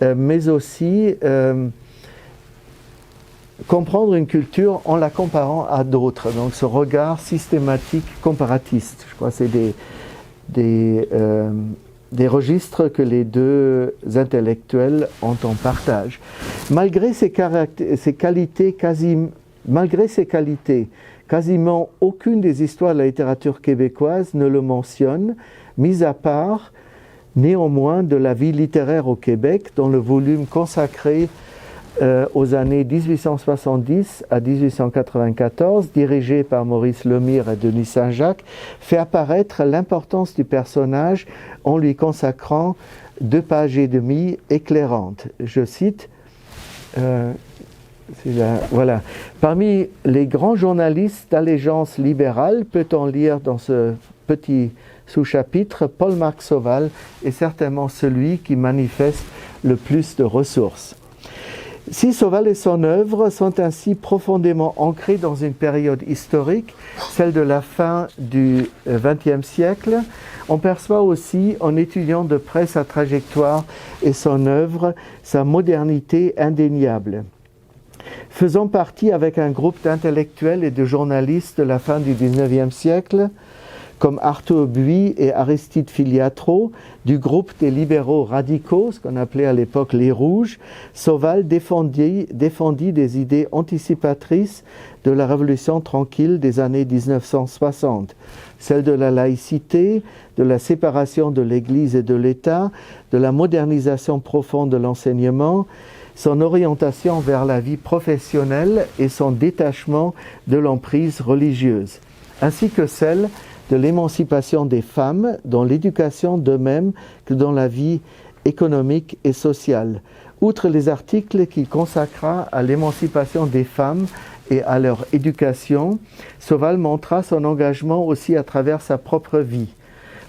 Speaker 1: mais aussi comprendre une culture en la comparant à d'autres. Donc ce regard systématique comparatiste, je crois que c'est des registres que les deux intellectuels ont en partage. Malgré ces qualités, quasiment aucune des histoires de la littérature québécoise ne le mentionne, mis à part néanmoins de la vie littéraire au Québec, dans le volume consacré aux années 1870 à 1894, dirigé par Maurice Lemire et Denis Saint-Jacques, fait apparaître l'importance du personnage en lui consacrant 2 pages et demie éclairantes. Je cite, voilà. Parmi les grands journalistes d'allégeance libérale, peut-on lire dans ce petit sous-chapitre, Paul-Marc Sauval est certainement celui qui manifeste le plus de ressources. Si Sauval et son œuvre sont ainsi profondément ancrés dans une période historique, celle de la fin du XXe siècle, on perçoit aussi, en étudiant de près sa trajectoire et son œuvre, sa modernité indéniable. Faisant partie avec un groupe d'intellectuels et de journalistes de la fin du XIXe siècle, comme Arthur Buy et Aristide Filiatro, du groupe des libéraux radicaux, ce qu'on appelait à l'époque les Rouges, Sauval défendit des idées anticipatrices de la Révolution tranquille des années 1960, celle de la laïcité, de la séparation de l'Église et de l'État, de la modernisation profonde de l'enseignement, son orientation vers la vie professionnelle et son détachement de l'emprise religieuse, ainsi que celle de l'émancipation des femmes dans l'éducation de même que dans la vie économique et sociale. Outre les articles qu'il consacra à l'émancipation des femmes et à leur éducation, Sauval montra son engagement aussi à travers sa propre vie,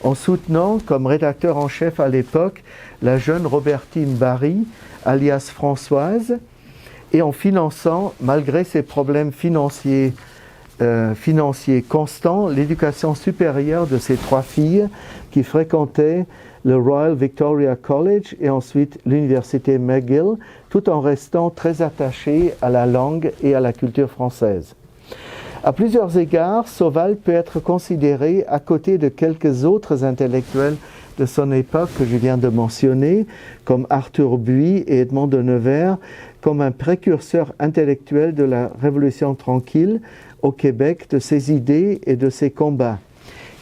Speaker 1: en soutenant comme rédacteur en chef à l'époque la jeune Robertine Barry, alias Françoise, et en finançant, malgré ses problèmes financiers constants, l'éducation supérieure de ses 3 filles qui fréquentaient le Royal Victoria College et ensuite l'université McGill, tout en restant très attachée à la langue et à la culture française. À plusieurs égards, Sauval peut être considéré, à côté de quelques autres intellectuels de son époque que je viens de mentionner, comme Arthur Buy et Edmond de Nevers, comme un précurseur intellectuel de la Révolution tranquille au Québec, de ses idées et de ses combats.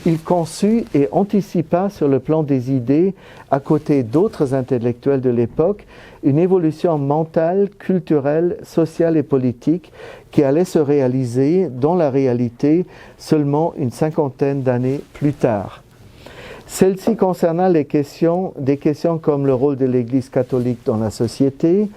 Speaker 1: Il conçut et anticipa sur le plan des idées, à côté d'autres intellectuels de l'époque, une évolution mentale, culturelle, sociale et politique qui allait se réaliser dans la réalité seulement une 50aine d'années plus tard. Celle-ci concernant des questions comme le rôle de l'Église catholique dans la société,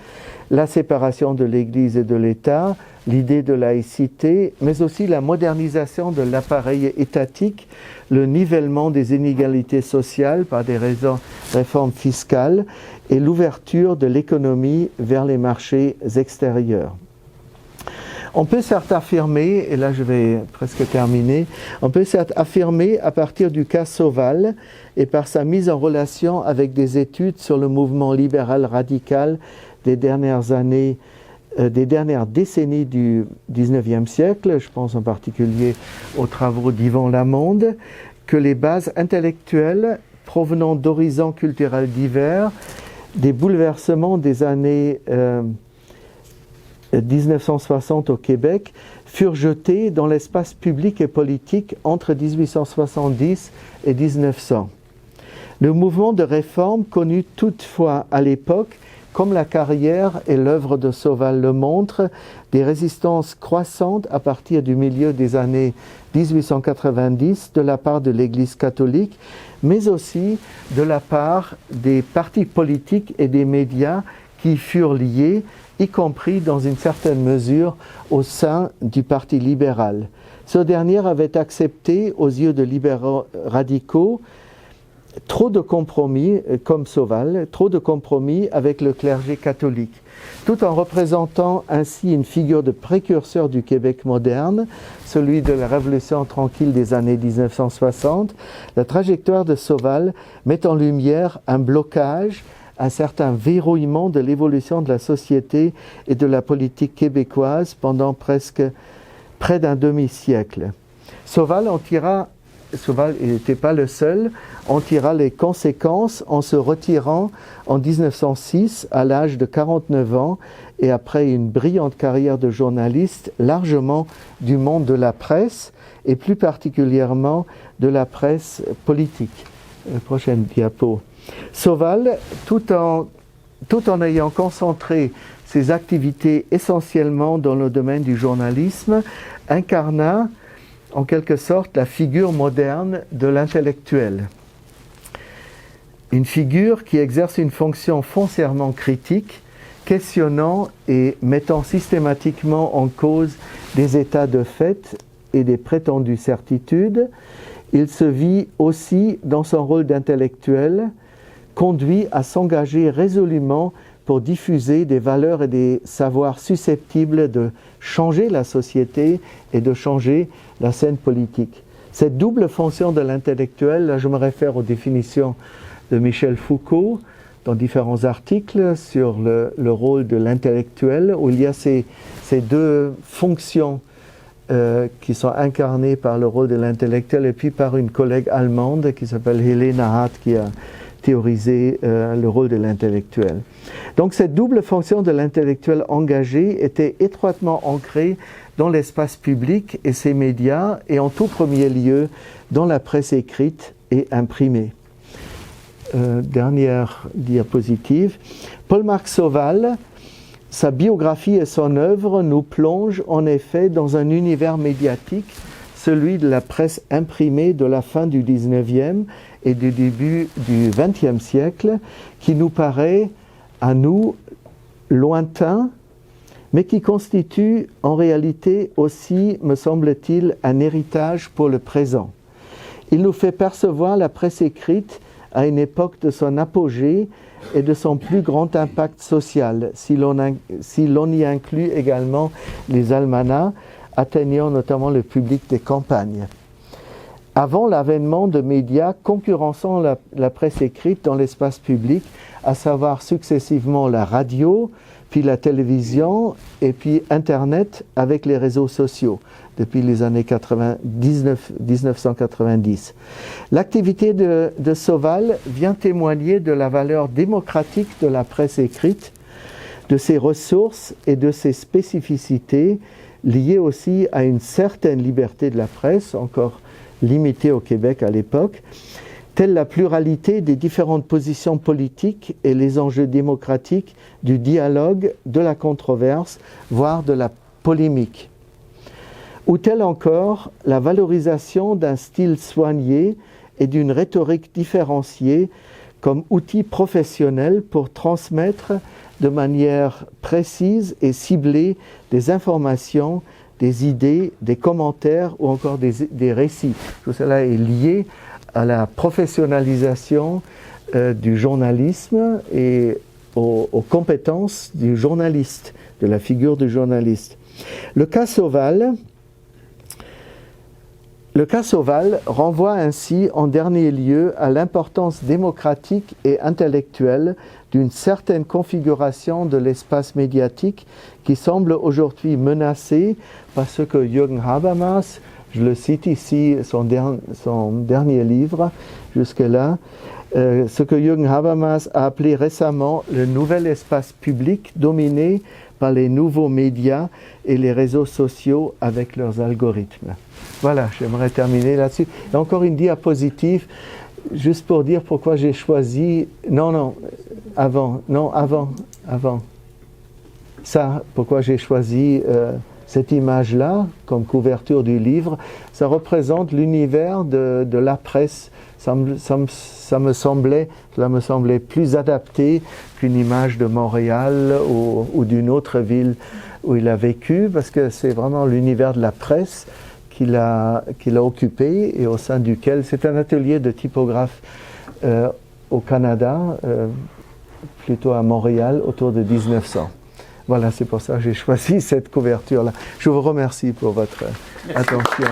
Speaker 1: la séparation de l'Église et de l'État, l'idée de laïcité, mais aussi la modernisation de l'appareil étatique, le nivellement des inégalités sociales par des réformes fiscales et l'ouverture de l'économie vers les marchés extérieurs. On peut certes affirmer, et là je vais presque terminer, on peut certes affirmer à partir du cas Sauval et par sa mise en relation avec des études sur le mouvement libéral radical des dernières décennies du XIXe siècle, je pense en particulier aux travaux d'Yvon Lamonde, que les bases intellectuelles provenant d'horizons culturels divers, des bouleversements des années 1960 au Québec, furent jetées dans l'espace public et politique entre 1870 et 1900. Le mouvement de réforme connut toutefois à l'époque, comme la carrière et l'œuvre de Sauval le montrent, des résistances croissantes à partir du milieu des années 1890 de la part de l'Église catholique, mais aussi de la part des partis politiques et des médias qui furent liés, y compris dans une certaine mesure au sein du Parti libéral. Ce dernier avait accepté, aux yeux de libéraux radicaux, trop de compromis, comme Sauval, trop de compromis avec le clergé catholique. Tout en représentant ainsi une figure de précurseur du Québec moderne, celui de la Révolution tranquille des années 1960, la trajectoire de Sauval met en lumière un blocage, un certain verrouillement de l'évolution de la société et de la politique québécoise pendant près d'un demi-siècle. Sauval n'était pas le seul, en tira les conséquences en se retirant en 1906 à l'âge de 49 ans et après une brillante carrière de journaliste largement du monde de la presse et plus particulièrement de la presse politique. Prochaine diapo. Sauval, tout en ayant concentré ses activités essentiellement dans le domaine du journalisme, incarna en quelque sorte la figure moderne de l'intellectuel. Une figure qui exerce une fonction foncièrement critique, questionnant et mettant systématiquement en cause des états de fait et des prétendues certitudes. Il se vit aussi dans son rôle d'intellectuel, conduit à s'engager résolument pour diffuser des valeurs et des savoirs susceptibles de changer la société et de changer la scène politique. Cette double fonction de l'intellectuel, là je me réfère aux définitions de Michel Foucault dans différents articles sur le rôle de l'intellectuel, où il y a ces deux fonctions qui sont incarnées par le rôle de l'intellectuel et puis par une collègue allemande qui s'appelle Helena Hart qui a théorisé le rôle de l'intellectuel. Donc cette double fonction de l'intellectuel engagé était étroitement ancrée dans l'espace public et ses médias et en tout premier lieu dans la presse écrite et imprimée. Dernière diapositive. Paul-Marc Sauval, sa biographie et son œuvre nous plongent en effet dans un univers médiatique, celui de la presse imprimée de la fin du 19e et du début du 20e siècle, qui nous paraît, à nous, lointain, mais qui constitue en réalité aussi, me semble-t-il, un héritage pour le présent. Il nous fait percevoir la presse écrite à une époque de son apogée et de son plus grand impact social, si l'on y inclut également les almanachs, atteignant notamment le public des campagnes. Avant l'avènement de médias concurrençant la presse écrite dans l'espace public, à savoir successivement la radio, puis la télévision et puis Internet avec les réseaux sociaux depuis les années 1990. L'activité de Sauval vient témoigner de la valeur démocratique de la presse écrite, de ses ressources et de ses spécificités liées aussi à une certaine liberté de la presse, encore limitée au Québec à l'époque, telle la pluralité des différentes positions politiques et les enjeux démocratiques du dialogue, de la controverse, voire de la polémique. Ou telle encore la valorisation d'un style soigné et d'une rhétorique différenciée comme outil professionnel pour transmettre de manière précise et ciblée des informations, des idées, des commentaires ou encore des récits. Tout cela est lié à la professionnalisation du journalisme et aux compétences du journaliste, de la figure du journaliste. Le cas Sauval renvoie ainsi en dernier lieu à l'importance démocratique et intellectuelle d'une certaine configuration de l'espace médiatique qui semble aujourd'hui menacée par ce que Jürgen Habermas, je le cite ici, son dernier livre jusque-là, ce que Jürgen Habermas a appelé récemment le nouvel espace public dominé par les nouveaux médias et les réseaux sociaux avec leurs algorithmes. Voilà, j'aimerais terminer là-dessus. Et encore une diapositive, juste pour dire pourquoi j'ai choisi... Avant. Ça, pourquoi j'ai choisi cette image-là comme couverture du livre, ça représente l'univers de la presse. Ça me semblait plus adapté qu'une image de Montréal ou d'une autre ville où il a vécu, parce que c'est vraiment l'univers de la presse qu'il a occupé et au sein duquel c'est un atelier de typographe au Canada, plutôt à Montréal, autour de 1900. Voilà, c'est pour ça que j'ai choisi cette couverture-là. Je vous remercie pour votre attention.